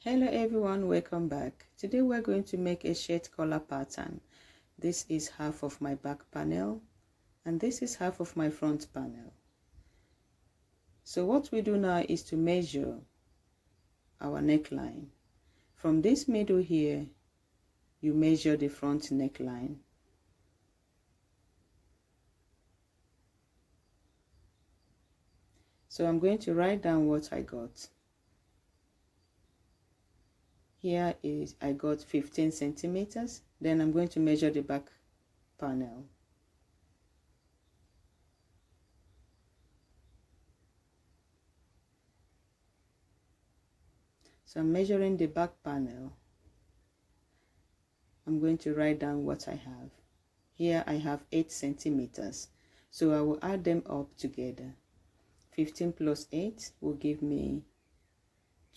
Hello everyone, welcome back. Today we're going to make a shirt collar pattern. This is half of my back panel and this is half of my front panel. So what we do now is to measure our neckline. From this middle here, you measure the front neckline. So I'm going to write down what I got. Here is I got 15 centimeters. Then I'm going to measure the back panel. So I'm measuring the back panel. I'm going to write down what I have. Here I have 8 centimeters. So I will add them up together. 15 plus 8 will give me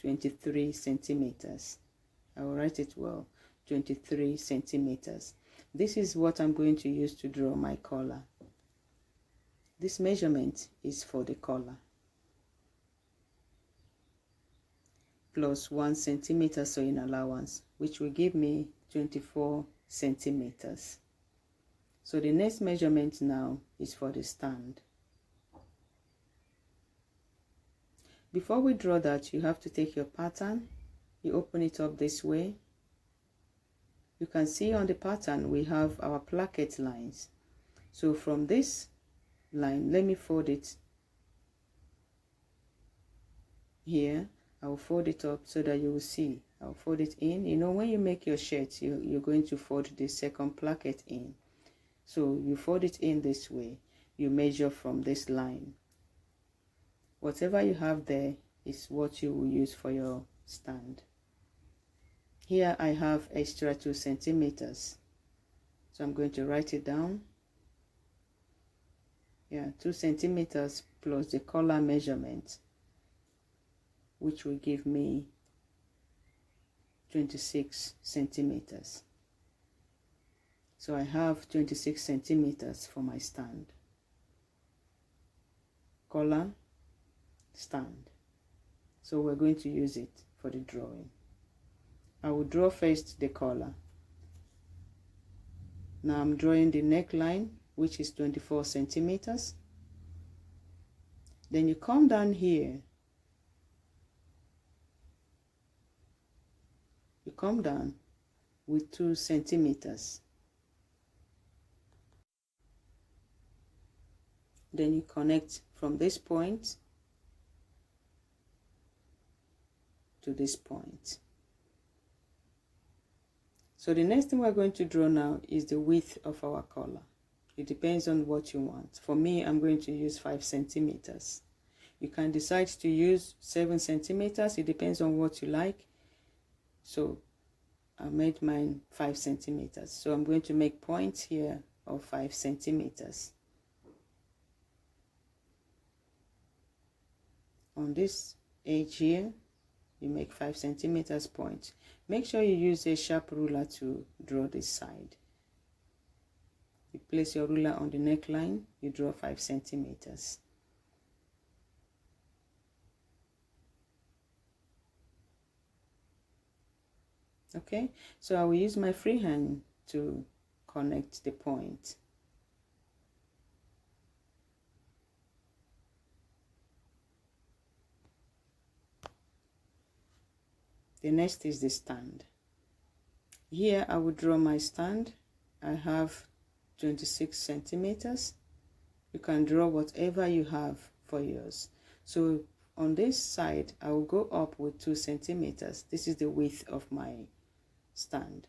23 centimeters. I will write it well, 23 centimeters. This is what I'm going to use to draw my collar. This measurement is for the collar. Plus 1 centimeter sewing allowance, which will give me 24 centimeters. So the next measurement now is for the stand. Before we draw that, you have to take your pattern, you open it up this way. You can see on the pattern we have our placket lines. So from this line, let me fold it here. I'll fold it up so that you will see. I'll fold it in. You know, when you make your shirt, you're going to fold the second placket in. So you fold it in this way. You measure from this line. Whatever you have there is what you will use for your stand. Here I have extra 2 centimeters. So I'm going to write it down. Yeah, 2 centimeters plus the collar measurement, which will give me 26 centimeters. So I have 26 centimeters for my stand. Collar, stand. So we're going to use it for the drawing. I will draw first the collar. Now I'm drawing the neckline, which is 24 centimeters. Then you come down here. You come down with 2 centimeters. Then you connect from this point to this point. So the next thing we're going to draw now is the width of our collar. It depends on what you want. For me, I'm going to use 5 centimeters. You can decide to use 7 centimeters. It depends on what you like. So I made mine 5 centimeters. So I'm going to make points here of 5 centimeters. On this edge here, you make 5 centimeters point. Make sure you use a sharp ruler to draw this side. You place your ruler on the neckline, you draw 5 centimeters. Okay, so I will use my free hand to connect the point. The next is the stand. Here I will draw my stand. I have 26 centimeters. You can draw whatever you have for yours. So on this side, I will go up with 2 centimeters. This is the width of my stand.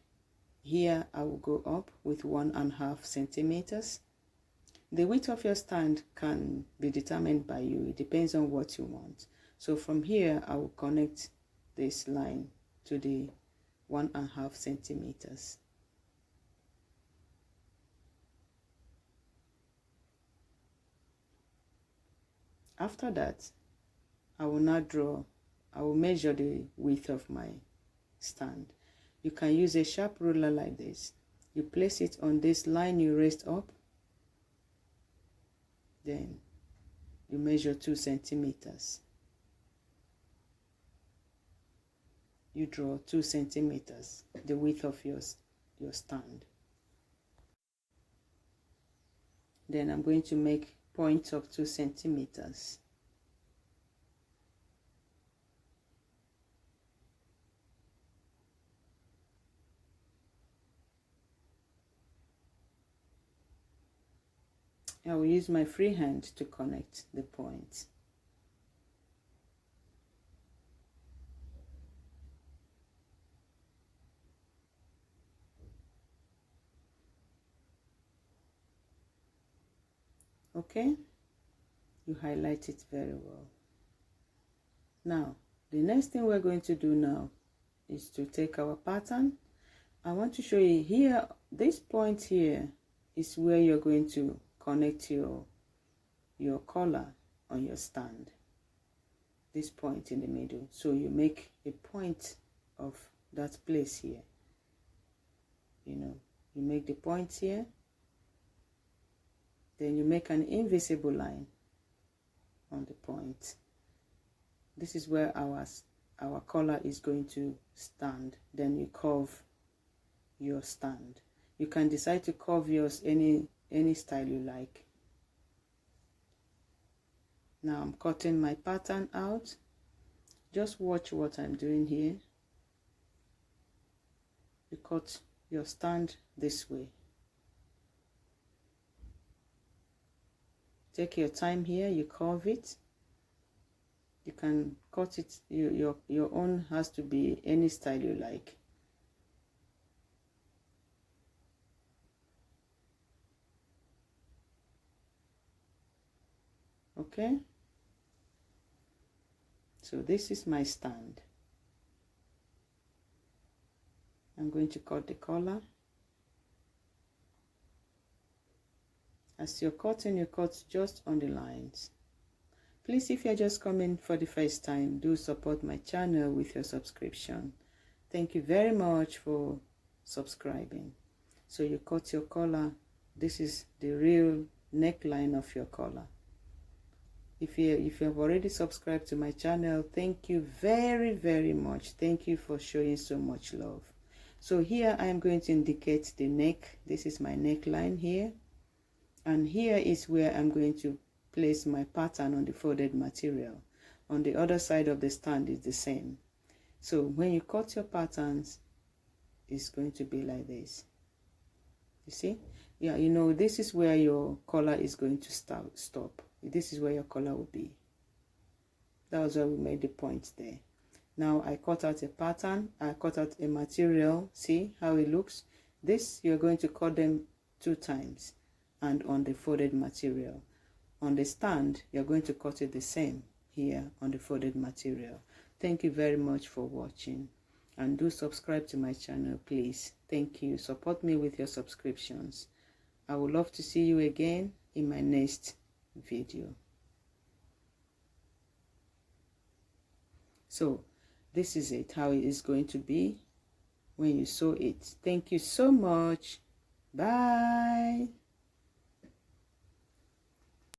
Here I will go up with 1.5 centimeters. The width of your stand can be determined by you. It depends on what you want. So from here, I will connect this line to the 1.5 centimeters. After that, I will measure the width of my stand. You can use a sharp ruler like this. You place it on this line you raised up. Then you measure 2 centimeters. you draw 2 centimeters, the width of your stand. Then I'm going to make points of 2 centimeters. I will use my free hand to connect the points. Okay, you highlight it very well. Now, the next thing we're going to do now is to take our pattern. I want to show you here, this point here is where you're going to connect your collar on your stand. This point in the middle. So you make a point of that place here. You know, you make the point here. Then you make an invisible line on the point. This is where our collar is going to stand. Then you curve your stand. You can decide to curve yours any style you like. Now I'm cutting my pattern out. Just watch what I'm doing here. You cut your stand this way. Take your time here, you curve it. You can cut it, your own has to be any style you like. Okay? So this is my stand. I'm going to cut the collar. As you're cutting, you cut just on the lines. Please, if you're just coming for the first time, do support my channel with your subscription. Thank you very much for subscribing. So you cut your collar. This is the real neckline of your collar. If you have already subscribed to my channel, thank you very, very much. Thank you for showing so much love. So here I am going to indicate the neck. This is my neckline here. And here is where I'm going to place my pattern on the folded material. On the other side of the stand is the same. So when you cut your patterns, it's going to be like this. You see? Yeah, you know, this is where your collar is going to stop. This is where your collar will be. That was where we made the point there. Now I cut out a pattern. I cut out a material. See how it looks? This, you're going to cut them 2 times. And on the folded material. On the stand, you're going to cut it the same here on the folded material. Thank you very much for watching. And do subscribe to my channel, please. Thank you. Support me with your subscriptions. I would love to see you again in my next video. So this is it, how it is going to be when you sew it. Thank you so much. Bye.